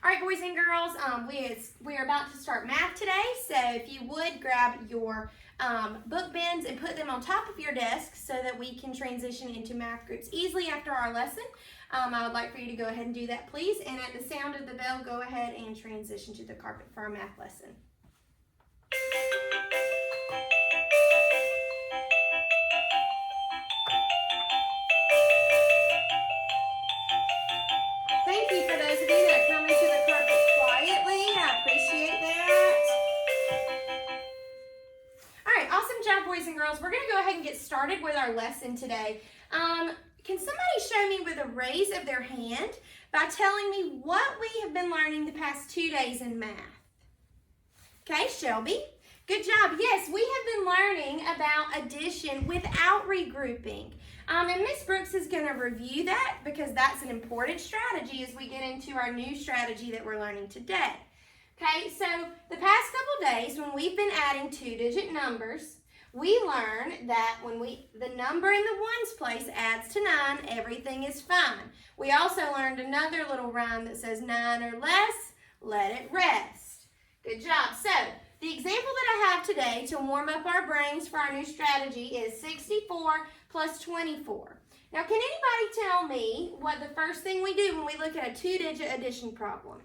All right, boys and girls, we're about to start math today, so if you would grab your book bins and put them on top of your desk so that we can transition into math groups easily after our lesson. I would like for you to go ahead and do that, please, and at the sound of the bell, go ahead and transition to the carpet for our math lesson. Thank you for those of you that come into the carpet quietly. I appreciate that. All right, awesome job, boys and girls. We're going to go ahead and get started with our lesson today. Can somebody show me with a raise of their hand by telling me what we have been learning the past 2 days in math? Okay, Shelby. Good job. Yes, we have been learning about addition without regrouping. And Miss Brooks is going to review that because that's an important strategy as we get into our new strategy that we're learning today. Okay, so the past couple days when we've been adding two-digit numbers, we learned that when the number in the ones place adds to 9, everything is fine. We also learned another little rhyme that says 9 or less, let it rest. Good job. So the example that I have today to warm up our brains for our new strategy is 64 plus 24. Now, can anybody tell me what the first thing we do when we look at a two-digit addition problem?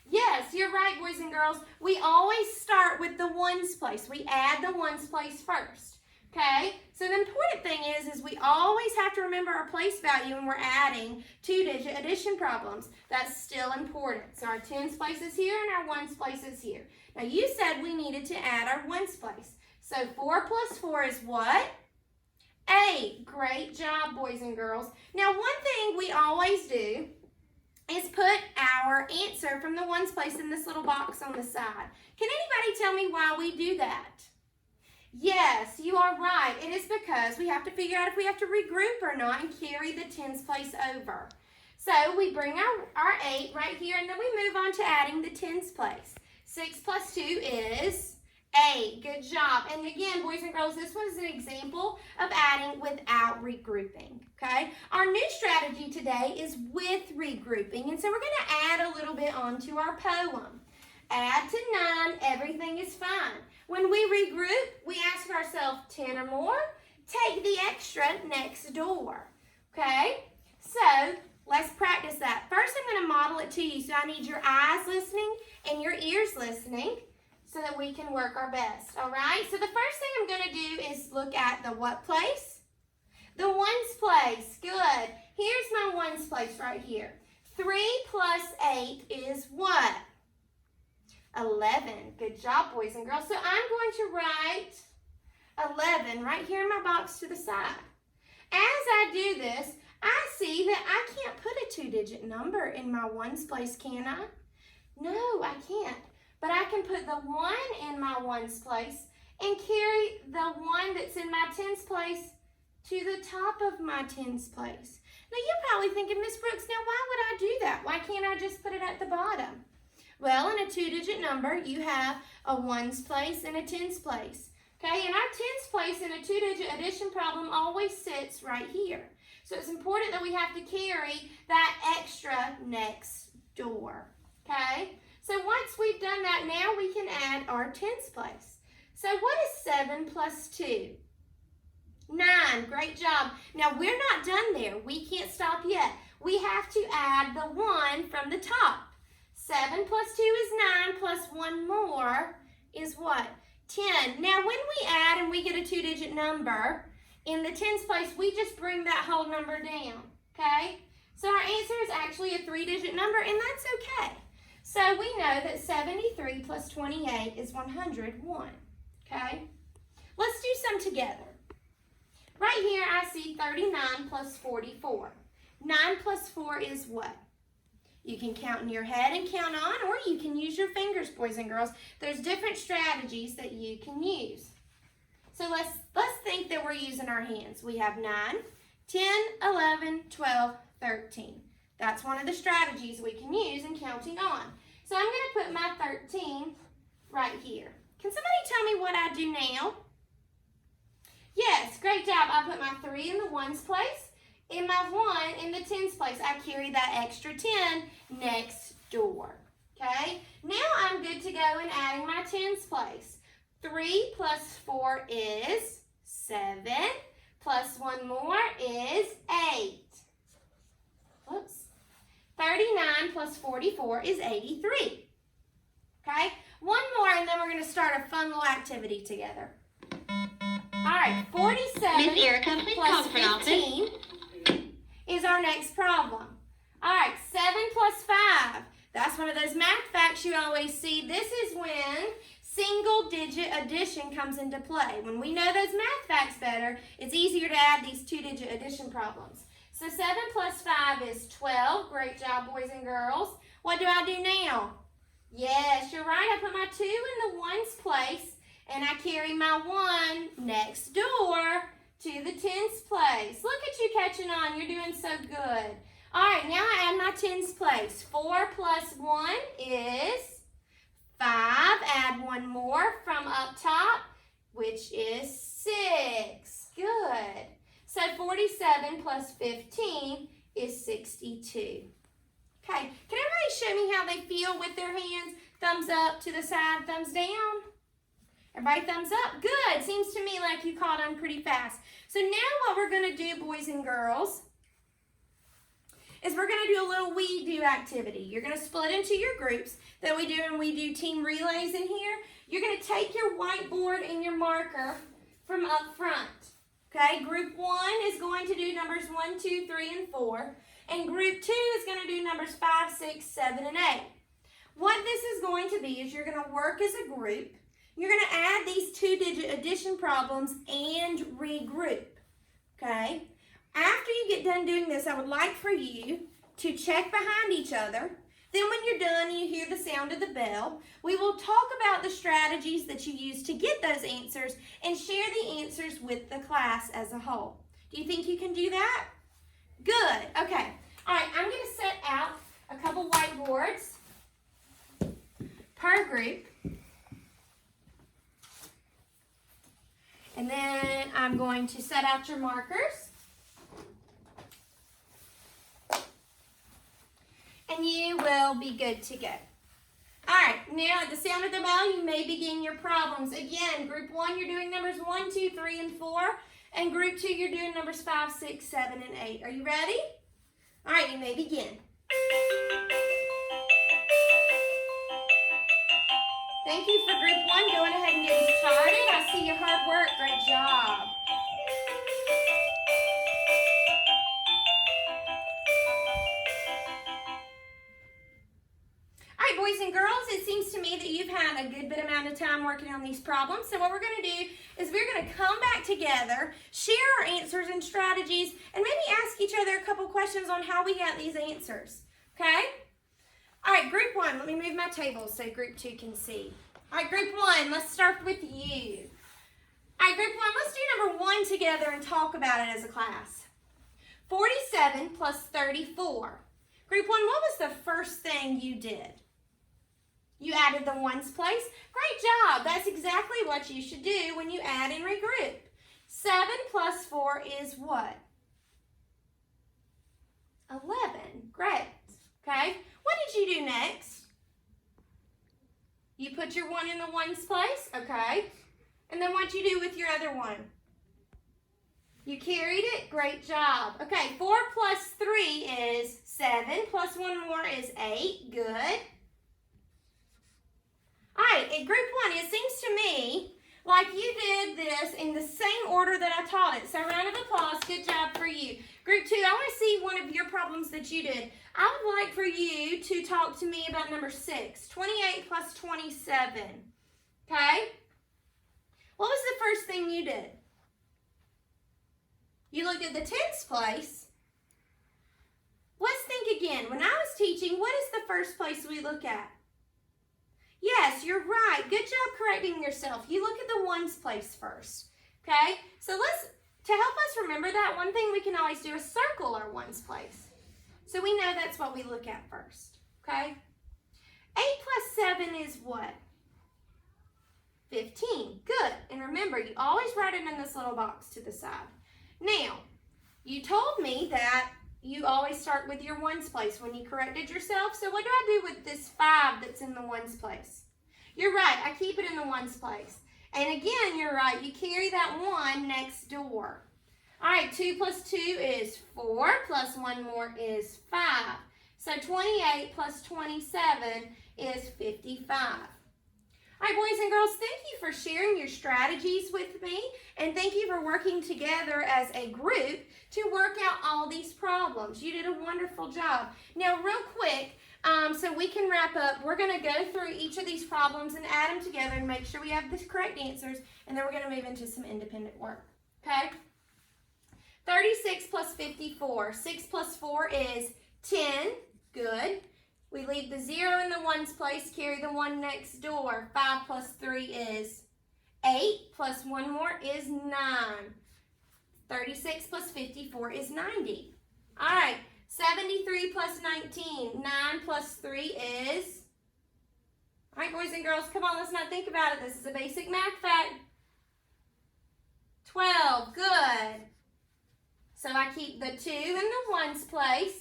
Yes, you're right, boys and girls. We always start with the ones place. We add the ones place first, okay? So the important thing is we always have to remember our place value when we're adding two-digit addition problems. That's still important. So our tens place is here and our ones place is here. Now, you said we needed to add our ones place. So 4 plus 4 is what? 8. Great job, boys and girls. Now, one thing we always do is put our answer from the ones place in this little box on the side. Can anybody tell me why we do that? Yes, you are right. It is because we have to figure out if we have to regroup or not and carry the tens place over. So we bring our 8 right here and then we move on to adding the tens place. 6 plus 2 is 8. Good job. And again, boys and girls, this was an example of adding without regrouping, okay? Our new strategy today is with regrouping, and so we're going to add a little bit onto our poem. Add to 9, everything is fine. When we regroup, we ask ourselves 10 or more, take the extra next door, okay? So let's practice that. First, I'm going to model it to you, so I need your eyes listening and your ears listening, so that we can work our best, all right? So the first thing I'm going to do is look at the what place? The ones place. Good. Here's my ones place right here. 3 plus 8 is what? 11. Good job, boys and girls. So I'm going to write 11 right here in my box to the side. As I do this, I see that I can't put a two-digit number in my ones place, can I? No, I can't. But I can put the 1 in my ones place and carry the 1 that's in my tens place to the top of my tens place. Now you're probably thinking, Miss Brooks, now why would I do that? Why can't I just put it at the bottom? Well, in a two-digit number, you have a ones place and a tens place. Okay, and our tens place in a two-digit addition problem always sits right here. So it's important that we have to carry that extra next door. Okay? So once we've done that, now we can add our tens place. So what is 7 plus 2? 9. Great job. Now we're not done there. We can't stop yet. We have to add the 1 from the top. 7 plus 2 is 9 plus 1 more is what? 10. Now when we add and we get a two-digit number in the tens place, we just bring that whole number down. Okay? So our answer is actually a three-digit number, and that's okay. So we know that 73 plus 28 is 101, okay? Let's do some together. Right here I see 39 plus 44. 9 plus 4 is what? You can count in your head and count on, or you can use your fingers, boys and girls. There's different strategies that you can use. So let's think that we're using our hands. We have 9, 10, 11, 12, 13. That's one of the strategies we can use in counting on. So I'm going to put my 13 right here. Can somebody tell me what I do now? Yes, great job. I put my 3 in the ones place. In my 1 in the tens place, I carry that extra 10 next door. tens place. 3 plus 4 is 7. Plus 1 more is 8. Oops. 39 plus 44 is 83. Okay? One more and then we're going to start a fun little activity together. Alright, 47 Miss Erica, please plus call for 15 is our next problem. Alright, 7 plus 5. That's one of those math facts you always see. This is when single digit addition comes into play. When we know those math facts better, it's easier to add these two-digit addition problems. So 7 plus 5 is 12. Great job, boys and girls. What do I do now? Yes, you're right. I put my 2 in the ones place, and I carry my 1 next door to the tens place. Look at you catching on. You're doing so good. All right, now I add my tens place. 4 plus 1 is 5. Add 1 more from up top, which is 6. Good. So 47 plus 15 is 62. Okay, can everybody show me how they feel with their hands? Thumbs up to the side, thumbs down. Everybody thumbs up? Good. Seems to me like you caught on pretty fast. So now what we're going to do, boys and girls, is we're going to do a little we do activity. You're going to split into your groups that we do when we do team relays in here. You're going to take your whiteboard and your marker from up front. Okay, group 1 is going to do numbers 1, 2, 3, and 4. And group 2 is going to do numbers 5, 6, 7, and 8. What this is going to be is you're going to work as a group. You're going to add these two-digit addition problems and regroup. Okay? After you get done doing this, I would like for you to check behind each other. Then when you're done and you hear the sound of the bell, we will talk about the strategies that you use to get those answers and share the answers with the class as a whole. Do you think you can do that? Good. Okay. All right, I'm going to set out a couple whiteboards per group. And then I'm going to set out your markers. And you will be good to go. All right, now at the sound of the bell, you may begin your problems. Again, group 1, you're doing numbers 1, 2, 3, and 4. And group 2, you're doing numbers 5, 6, 7, and 8. Are you ready? All right, you may begin. Thank you for group 1 going ahead and getting started. I see your hard work. Great job. Boys and girls, it seems to me that you've had a good bit amount of time working on these problems. So what we're going to do is we're going to come back together, share our answers and strategies, and maybe ask each other a couple questions on how we got these answers. Okay? All right, group 1, let me move my table so group 2 can see. All right, group 1, let's start with you. All right, group 1, let's do number 1 together and talk about it as a class. 47 plus 34. Group 1, what was the first thing you did? You added the ones place. Great job. That's exactly what you should do when you add and regroup. 7 plus 4 is what? 11. Great. Okay. What did you do next? You put your 1 in the ones place. Okay. And then what did you do with your other one? You carried it. Great job. Okay. 4 plus 3 is 7. Plus 1 more is 8. Good. All right, in group 1, it seems to me like you did this in the same order that I taught it. So round of applause, good job for you. Group 2, I want to see one of your problems that you did. I would like for you to talk to me about number 6, 28 plus 27. Okay? What was the first thing you did? You looked at the tens place. Let's think again. When I was teaching, what is the first place we look at? Yes, you're right. Good job correcting yourself. You look at the ones place first. Okay? So to help us remember that, one thing we can always do is circle our ones place. So we know that's what we look at first. Okay? 8 plus 7 is what? 15. Good. And remember, you always write it in this little box to the side. Now, you told me that you always start with your ones place when you corrected yourself. So what do I do with this 5 that's in the ones place? You're right, I keep it in the ones place. And again, you're right, you carry that 1 next door. All right, 2 plus 2 is 4, plus 1 more is 5. So 28 plus 27 is 55. All right, boys and girls, thank you for sharing your strategies with me, and thank you for working together as a group to work out all these problems. You did a wonderful job. Now, real quick, so we can wrap up, we're going to go through each of these problems and add them together and make sure we have the correct answers, and then we're going to move into some independent work, okay? 36 plus 54. 6 plus 4 is 10. Good. We leave the 0 in the ones place, carry the 1 next door. 5 plus 3 is 8, plus 1 more is 9. 36 plus 54 is 90. All right, 73 plus 19. 9 plus 3 is... All right, boys and girls, come on, let's not think about it. This is a basic math fact. 12, good. So I keep the 2 in the ones place,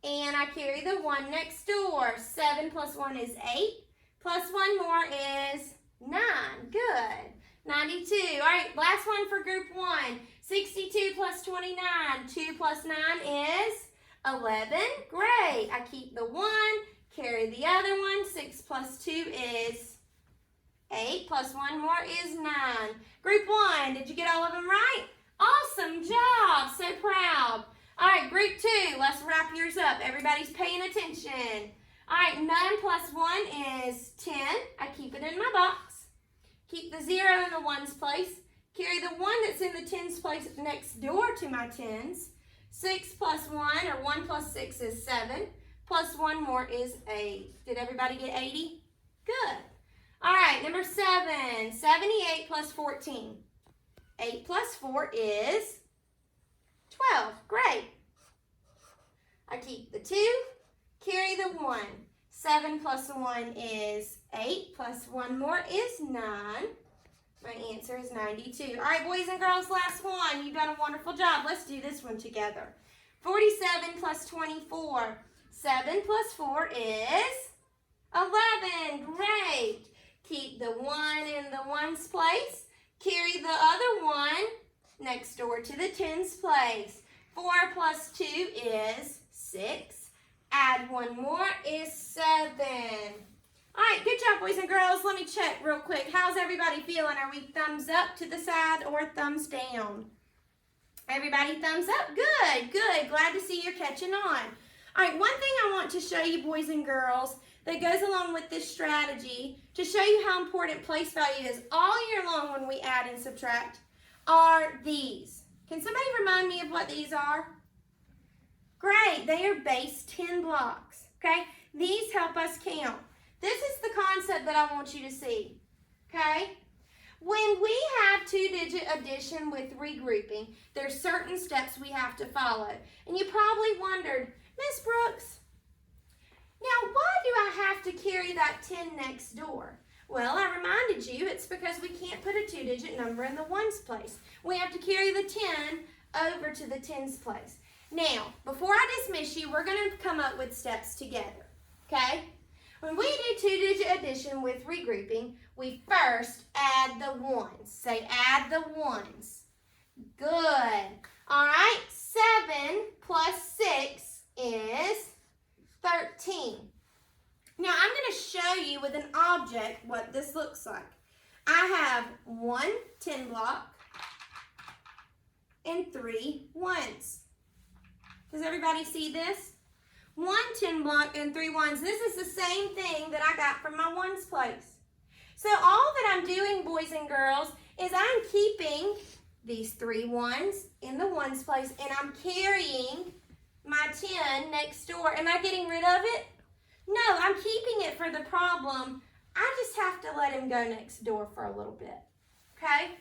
and I carry the 1 next door. 7 plus 1 is 8, plus 1 more is 9. Good. 92. All right, last one for group 1. 62 plus 29. 2 plus 9 is 11. Great. I keep the 1, carry the other one. 6 plus 2 is 8, plus 1 more is 9. Group 1, did you get all of them right? Awesome job. So proud. All right, group 2, let's wrap yours up. Everybody's paying attention. All right, 9 plus 1 is 10. I keep it in my box. Keep the 0 in the ones place. Carry the 1 that's in the tens place next door to my tens. 6 plus 1, or 1 plus 6 is 7. Plus 1 more is 8. Did everybody get 80? Good. All right, number 7, 78 plus 14. 8 plus 4 is 12. Great. I keep the 2, carry the 1. 7 plus 1 is 8, plus 1 more is 9. My answer is 92. All right, boys and girls, last one. You've done a wonderful job. Let's do this one together. 47 plus 24. 7 plus 4 is 11. Great. Keep the 1 in the ones place. Carry the other 1 next door to the tens place. 4 plus 2 is 6. Add 1 more is 7. All right, good job, boys and girls. Let me check real quick. How's everybody feeling? Are we thumbs up to the side or thumbs down? Everybody thumbs up? Good, good. Glad to see you're catching on. All right, one thing I want to show you, boys and girls, that goes along with this strategy to show you how important place value is all year long when we add and subtract are these. Can somebody remind me of what these are? Great, they are base 10 blocks, okay? These help us count. This is the concept that I want you to see, okay? When we have two-digit addition with regrouping, there's certain steps we have to follow. And you probably wondered, Miss Brooks, now why do I have to carry that 10 next door? Well, I reminded you it's because we can't put a two-digit number in the ones place. We have to carry the 10 over to the tens place. Now, before I dismiss you, we're going to come up with steps together, okay? When we do two-digit addition with regrouping, we first add the ones. Say, add the ones. Good. All right, 7 plus 6 is 13. Now, I'm going to show you with an object what this looks like. I have 1 10 block and 3 ones. Does everybody see this? 1 10 block and 3 ones. This is the same thing that I got from my ones place. So all that I'm doing, boys and girls, is I'm keeping these 3 ones in the ones place and I'm carrying my 10 next door. Am I getting rid of it? No, I'm keeping it for the problem. I just have to let him go next door for a little bit, okay?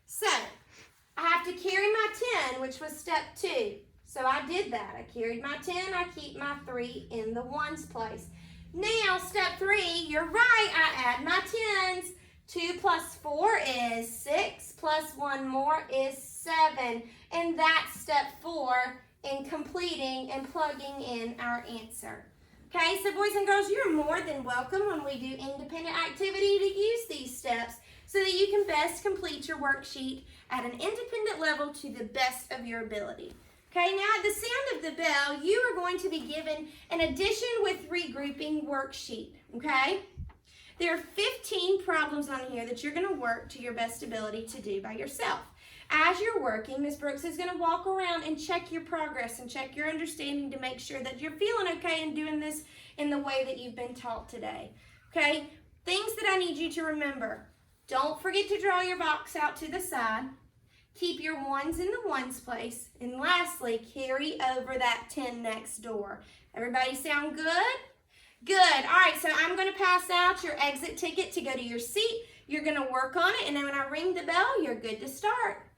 So, I have to carry my 10, which was step 2. So I did that. I carried my 10, I keep my 3 in the ones place. Now, step 3, you're right, I add my 10s. 2 plus 4 is 6, plus 1 more is 7. And that's step 4 in completing and plugging in our answer. Okay, so boys and girls, you're more than welcome when we do independent activity to use these steps so that you can best complete your worksheet at an independent level to the best of your ability. Okay, now at the sound of the bell, you are going to be given an addition with regrouping worksheet, okay? There are 15 problems on here that you're going to work to your best ability to do by yourself. As you're working, Ms. Brooks is going to walk around and check your progress and check your understanding to make sure that you're feeling okay and doing this in the way that you've been taught today. Okay, things that I need you to remember. Don't forget to draw your box out to the side. Keep your ones in the ones place. And lastly, carry over that 10 next door. Everybody sound good? Good. All right, so I'm going to pass out your exit ticket to go to your seat. You're going to work on it, and then when I ring the bell, you're good to start.